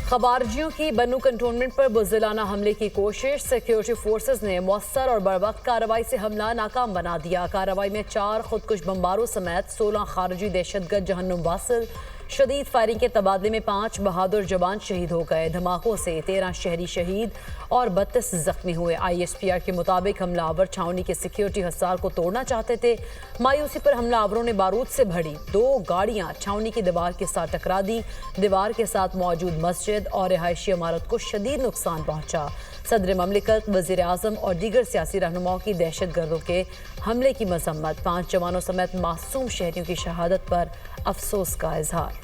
खबारजियों की बन्नू कंटोनमेंट पर बुज़दिलाना हमले की कोशिश। सिक्योरिटी फोर्सेस ने मौसर और बरवक्त कार्रवाई से हमला नाकाम बना दिया। कार्रवाई में 4 खुदकुश बम्बारों समेत 16 खारजी दहशतगर्द जहन्नुम वासिल। शदीद फायरिंग के तबादले में 5 बहादुर जवान शहीद हो गए। धमाकों से 13 शहरी शहीद और 32 जख्मी हुए। ISPR के मुताबिक हमलावर छावनी के सिक्योरिटी हिसार को तोड़ना चाहते थे। मायूसी पर हमलावरों ने बारूद से भरी 2 गाड़ियां छावनी की दीवार के साथ टकरा दी। दीवार के साथ मौजूद मस्जिद और रिहायशी इमारत को शदीद नुकसान पहुंचा। सदर ममलिकत, वजीर आजम और दीगर सियासी रहनुमाओं की दहशतगर्दों के हमले की मजम्मत। 5 जवानों समेत मासूम शहरियों की शहादत पर अफसोस का इजहार।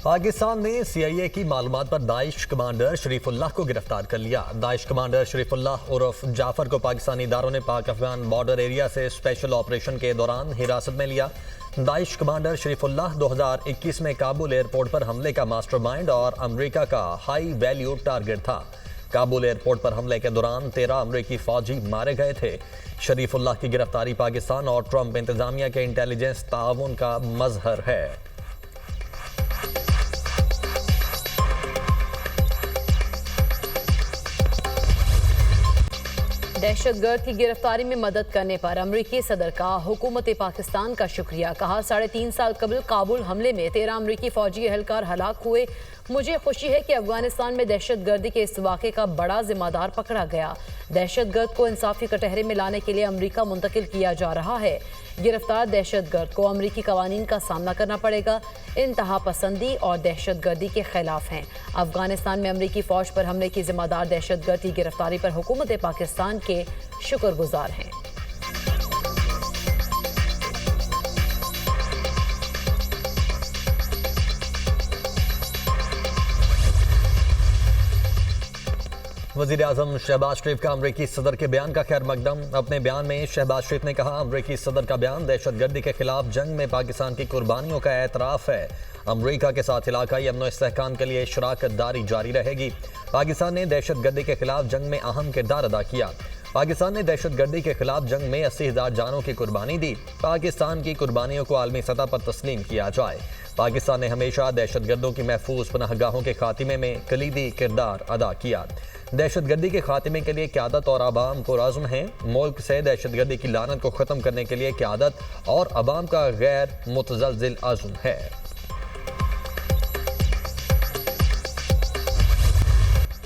पाकिस्तान ने CIA की मालूमात पर दाइश कमांडर शरीफुल्लाह को गिरफ्तार कर लिया। दाइश कमांडर शरीफुल्लाह उर्फ जाफर को पाकिस्तानी इदारों ने पाक अफगान बॉर्डर एरिया से स्पेशल ऑपरेशन के दौरान हिरासत में लिया। दाइश कमांडर शरीफुल्लाह 2021 में काबुल एयरपोर्ट पर हमले का मास्टरमाइंड और अमेरिका का हाई वैल्यू टारगेट था। काबुल एयरपोर्ट पर हमले के दौरान 13 अमेरिकी फौजी मारे गए थे। शरीफुल्लाह की गिरफ्तारी पाकिस्तान और ट्रंप इंतजामिया के इंटेलिजेंस ताउन का मजहर है। दहशतगर्द की गिरफ्तारी में मदद करने पर अमरीकी सदर का हुकूमत पाकिस्तान का शुक्रिया। कहा, 3.5 साल कबल काबुल हमले में 13 अमरीकी फौजी एहलकार हलाक हुए। मुझे खुशी है कि अफगानिस्तान में दहशतगर्दी के इस वाक़े का बड़ा जिम्मेदार पकड़ा गया। दहशतगर्द को इंसाफी कटहरे में लाने के लिए अमरीका मुंतकिल किया जा रहा है। गिरफ्तार दहशतगर्द को अमरीकी कवानीन का सामना करना पड़ेगा। इंतहा पसंदी और दहशतगर्दी के खिलाफ हैं। अफगानिस्तान में अमरीकी फौज पर हमले की जिम्मेदार दहशतगर्द की गिरफ्तारी पर हुकूमत पाकिस्तान के शुक्रगुजार हैं। वज़ीर आज़म शहबाज शरीफ का अमरीकी सदर के बयान का खैर मकदम। अपने बयान में शहबाज शरीफ ने कहा, अमरीकी सदर का बयान दहशतगर्दी के खिलाफ जंग में पाकिस्तान की कुर्बानियों का एतराफ़ है। अमरीका के साथ इलाकाई अमन व इस्तेहकाम के लिए शराकत दारी जारी रहेगी। पाकिस्तान ने दहशतगर्दी के खिलाफ जंग में अहम किरदार अदा किया। पाकिस्तान ने दहशतगर्दी के खिलाफ जंग में 80,000 जानों की कुर्बानी दी। पाकिस्तान की कुर्बानियों को आलमी सतह पर तस्लीम किया जाए। पाकिस्तान ने हमेशा दहशतगर्दों की महफूज पनाहगाहों के खात्मे में कलीदी किरदार अदा किया। दहशतगर्दी के खात्मे के लिए क़यादत और अवाम को रज़्म है। मुल्क से दहशतगर्दी की लानत को ख़त्म करने के लिए क़यादत और अवाम का गैर मुतज़लज़िल अज़्म है।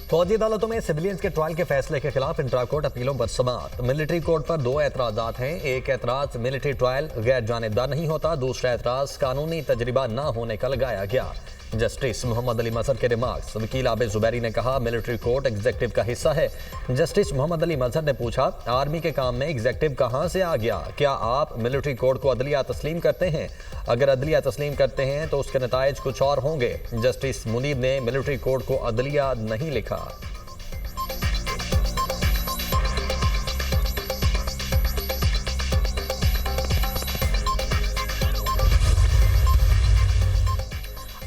फौजी अदालतों में सिविलियंस के ट्रायल के फैसले के खिलाफ इंट्रा कोर्ट अपीलों पर समाअत। मिलिट्री कोर्ट पर 2 एतराज़ात हैं। एक एतराज़ मिलिट्री ट्रायल गैर जानिबदार नहीं होता। दूसरा एतराज़ कानूनी तजर्बा न होने का लगाया गया। जस्टिस मोहम्मद अली मजहर के रिमार्क्स। वकील आबिद जुबैरी ने कहा, मिलिट्री कोर्ट एग्जीक्यूटिव का हिस्सा है। जस्टिस मोहम्मद अली मजहर ने पूछा, आर्मी के काम में एग्जीक्यूटिव कहां से आ गया? क्या आप मिलिट्री कोर्ट को अदलिया तस्लीम करते हैं? अगर अदलिया तस्लीम करते हैं तो उसके नताइज कुछ और होंगे। जस्टिस मुनीब ने मिलिट्री कोर्ट को अदलिया नहीं लिखा।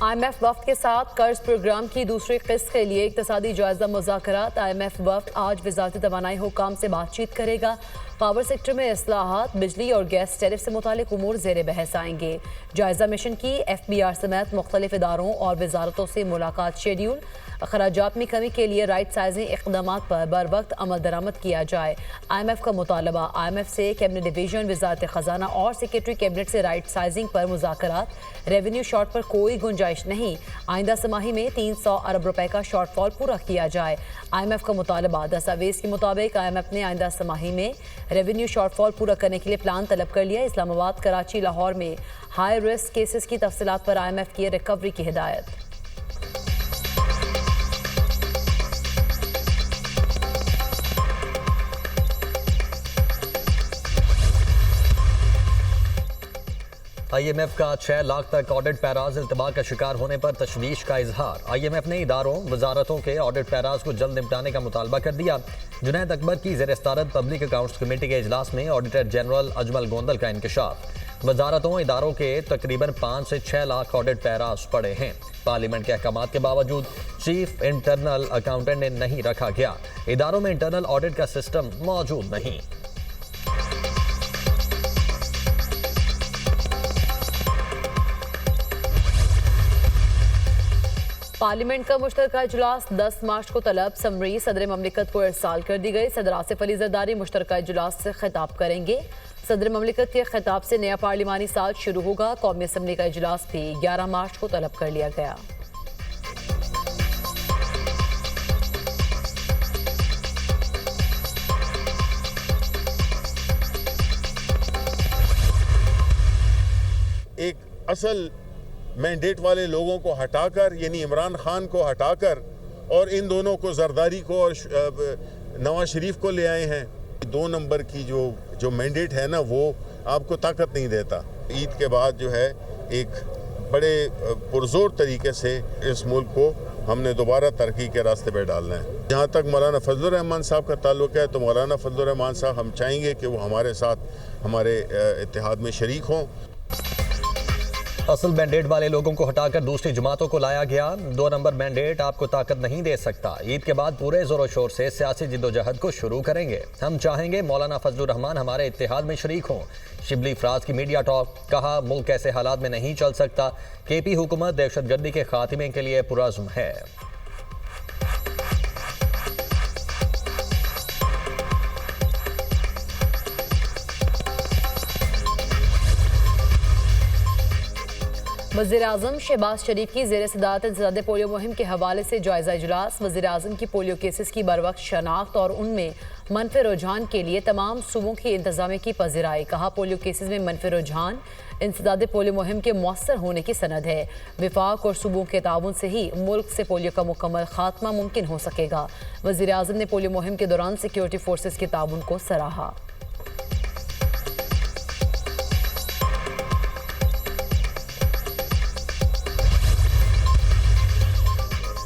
IMF वफ्द के साथ कर्ज प्रोग्राम की दूसरी किस्त के लिए इक्तिसादी जायजा मुज़ाकरात। IMF वफ्द आज वज़ारत तवानाई हुकाम से बातचीत करेगा। पावर सेक्टर में इस्लाहात, बिजली और गैस टैरिफ से मुतालिक उमूर ज़ेर बहस आएंगे। जायजा मिशन की FBR समेत मुख्तलिफ इदारों और वजारतों से मुलाकात शेड्यूल। अखराजात में कमी के लिए राइट साइजिंग इक़दामात पर बर वक्त अमल दरामद किया जाए। IMF का मुतालबा। IMF से कैबिनेट डिवीजन, वजारत खजाना और सेक्रेटरी कैबिनेट से राइट साइजिंग पर मुज़ाकरात। रेवेन्यू शॉर्ट पर कोई गुंजाइश नहीं। आइंदा समाही में 300 अरब रुपए का शॉर्टफॉल पूरा किया जाए। IMF का मुतालबा। दस्तावेज़ के मुताबिक IMF ने आइंदा समाही में रेवेन्यू शॉर्टफॉल पूरा करने के लिए प्लान तलब कर लिया। इस्लामाबाद, कराची, लाहौर में हाई रिस्क केसेस की तफसीलात पर IMF की रिकवरी की हिदायत। IMF का 6 लाख तक ऑडिट पैराज इल्तबा का शिकार होने पर तशवीश का इजहार। IMF ने इदारों, वजारतों के ऑडिट पैराज को जल्द निपटाने का मुतालबा कर दिया। जुनैद अकबर की ज़ेर-ए-सदारत पब्लिक अकाउंट्स कमेटी के इजलास में ऑडिटर जनरल अजमल गोंदल का इंकशाफ। वजारतों, इदारों के तकरीबन 5 से 6 लाख ऑडिट पैराज पड़े हैं। पार्लियामेंट के अहकामात के बावजूद चीफ इंटरनल अकाउंटेंट ने नहीं रखा गया। इदारों में इंटरनल ऑडिट का सिस्टम मौजूद नहीं। पार्लियामेंट का मुश्तरका इजलास 10 मार्च को तलब समरी सदर ममलिकत को इरसाल कर दी गई। सदर आसिफ अली जरदारी मुश्तरका इजलास से खिताब करेंगे। सदर ममलिकत के खिताब से नया पार्लिमानी साल शुरू होगा। कौमी असम्बली का इजलास भी 11 मार्च को तलब कर लिया गया। एक असल मैंडेट वाले लोगों को हटाकर, यानी इमरान खान को हटाकर, और इन दोनों को जरदारी को और नवाज शरीफ को ले आए हैं। 2 नंबर की जो मैंडेट है ना, वो आपको ताकत नहीं देता। ईद के बाद जो है एक बड़े पुरजोर तरीके से इस मुल्क को हमने दोबारा तरक्की के रास्ते पर डालना है। जहाँ तक मौलाना फजलुर रहमान साहब का ताल्लुक है, तो मौलाना फजलुर रहमान साहब हम चाहेंगे कि वो हमारे साथ हमारे इत्तेहाद में शरीक हों। असल मैंडेट वाले लोगों को हटाकर दूसरी जमातों को लाया गया। 2 नंबर मैंडेट आपको ताकत नहीं दे सकता। ईद के बाद पूरे जोरों शोर से सियासी जिद्दोजहद को शुरू करेंगे। हम चाहेंगे मौलाना फजलुर रहमान हमारे इत्तेहाद में शरीक हों। शिबली फराज की मीडिया टॉक, कहा मुल्क ऐसे हालात में नहीं चल सकता। केपी हुकूमत दहशतगर्दी के खात्मे के लिए पुरअज़्म है। वज़ीर-ए-आज़म शहबाज शरीफ की ज़ेर सदारत इंसदाद पोलियो मुहिम के हवाले से जायज़ा इजलास। वज़ीर-ए-आज़म की पोलियो केसेस की बरवक्त शनाख्त और उनमें मनफी रुझान के लिए तमाम सूबों की इंतजामिया की पज़िराई। कहा पोलियो केसेस में मनफी रुझान इंसदाद पोलियो मुहिम के मौसर होने की सनद है। विफाक और सूबों के ताउन से ही मुल्क से पोलियो का मुकम्मल खात्मा मुमकिन हो सकेगा। वज़ीर-ए-आज़म ने पोलियो मुहिम के दौरान सिक्योरिटी फोर्सेस के ताउन को सराहा।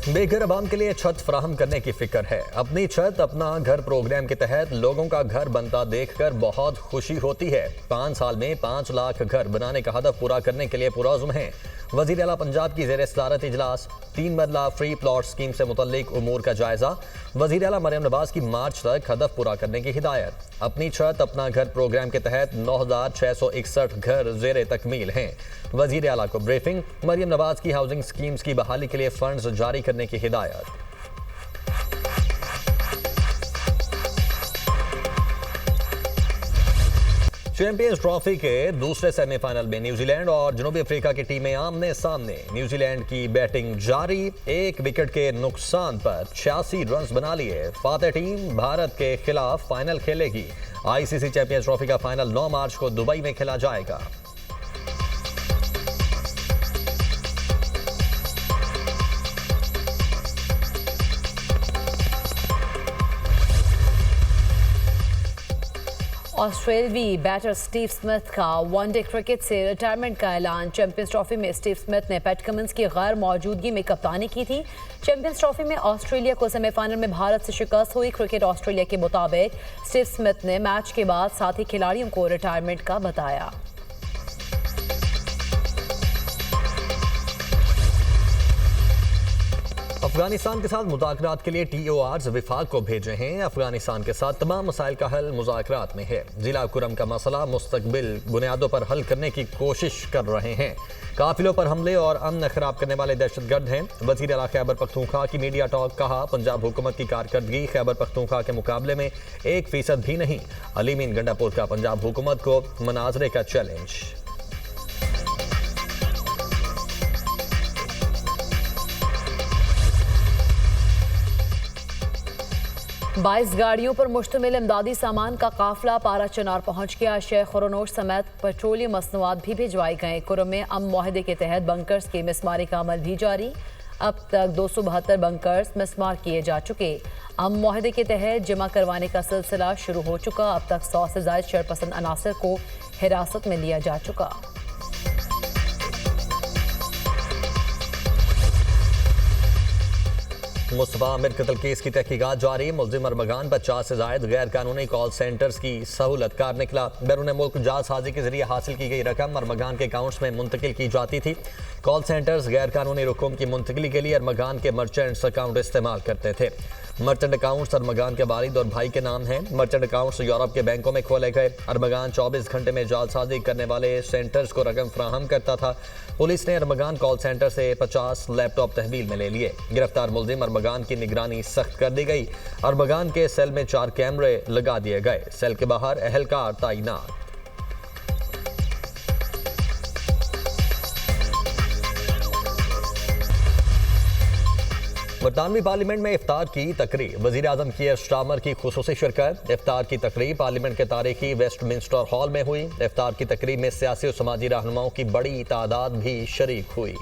बेघर अवाम के लिए छत फराहम करने की फिक्र है। अपनी छत अपना घर प्रोग्राम के तहत लोगों का घर बनता देखकर बहुत खुशी होती है। 5 साल में 5 लाख घर बनाने का हदफ पूरा करने के लिए पुरअज़्म है। वज़ीर आला पंजाब की ज़ेर सदारत इजलास 3 मरला फ्री प्लॉट स्कीम से मुतल्लिक उमूर का जायजा। वज़ीर आला मरियम नवाज की मार्च तक हदफ पूरा करने की हिदायत। अपनी छत अपना घर प्रोग्राम के तहत 9661 घर ज़ेर तकमील हैं। वज़ीर आला को ब्रीफिंग, मरियम नवाज की हाउसिंग स्कीम्स की बहाली के लिए फंड्स जारी करने की हिदायत। चैंपियंस ट्रॉफी के दूसरे सेमीफाइनल में न्यूजीलैंड और जनूबी अफ्रीका की टीमें आमने सामने। न्यूजीलैंड की बैटिंग जारी, 1 विकेट के नुकसान पर 86 रन बना लिए। फातेह टीम भारत के खिलाफ फाइनल खेलेगी। आईसीसी चैंपियंस ट्रॉफी का फाइनल 9 मार्च को दुबई में खेला जाएगा। ऑस्ट्रेलवी बैटर स्टीव स्मिथ का वनडे क्रिकेट से रिटायरमेंट का ऐलान। चैंपियंस ट्रॉफी में स्टीव स्मिथ ने पैट कमिंस की गैर मौजूदगी में कप्तानी की थी। चैंपियंस ट्रॉफी में ऑस्ट्रेलिया को सेमीफाइनल में भारत से शिकस्त हुई। क्रिकेट ऑस्ट्रेलिया के मुताबिक स्टीव स्मिथ ने मैच के बाद साथी खिलाड़ियों को रिटायरमेंट का बताया। अफगानिस्तान के साथ मुज़ाकरात के लिए TORs विफाक को भेजे हैं। अफगानिस्तान के साथ तमाम मसाइल का हल मुज़ाकरात में है। जिला कुरम का मसला मुस्तकबिल बुनियादों पर हल करने की कोशिश कर रहे हैं। काफिलों पर हमले और अमन खराब करने वाले दहशतगर्द हैं। वज़ीर आला खैबर पख्तूनख्वा की मीडिया टॉक, कहा पंजाब हुकूमत की कारकर्दगी खैबर पख्तूनख्वा के मुकाबले में 1% भी नहीं। अली मीन गंडापुर का पंजाब हुकूमत को मनाजरे का चैलेंज। 22 गाड़ियों पर मुश्तमिल इमदादी सामान का काफिला पारा चनार पहुंच गया। शेख खुरोनोश समेत पेट्रोलियम मसनूआत भी भिजवाई गए। कुरम में अमन मुआहदे के तहत बंकर्स की मिसमारी का अमल भी जारी। अब तक 272 बंकर्स मिसमार किए जा चुके। अमन मुआहदे के तहत जमा करवाने का सिलसिला शुरू हो चुका। अब तक 100 से ज़ायद शरपसंद अनासर को हिरासत में लिया जा चुका। मुस्तफा आमिर कत्ल केस की तहकीकात जारी। मुलजिम अरमगान 50 से जायद गैर कानूनी कॉल सेंटर्स की सहूलत कार निकला। बैरून मुल्क जालसाजी के जरिए हासिल की गई रकम अरमगान के अकाउंट्स में मुंतकिल की जाती थी। कॉल सेंटर्स गैर कानूनी रकूम की मुंतकिली के लिए अरमगान के मर्चेंट्स अकाउंट इस्तेमाल करते थे। मर्चेंट अकाउंट्स अरमगान के वालिद और भाई के नाम हैं। मर्चेंट अकाउंट्स यूरोप के बैंकों में खोले गए। अरमगान 24 घंटे में जालसाजी करने वाले सेंटर्स को रकम फराहम करता था। पुलिस ने अरमगान कॉल सेंटर से 50 लैपटॉप तहवील में ले लिए। गिरफ्तार मुलजिम अरमगान की निगरानी सख्त कर दी गई। अरमगान के सेल में 4 कैमरे लगा दिए गए। सेल के बाहर अहलकार तैनात। बरतानवी पार्लियामेंट में इफ्तार की तकरीब। वजीर आजम कीयर स्टार्मर की खुसूसी शिरकत। इफ्तार की तकरीब पार्लियामेंट के तारीखी वेस्टमिंस्टर हॉल में हुई। इफ्तार की तकरीब में सियासी और समाजी रहनुमाओं की बड़ी तादाद भी शरीक हुई।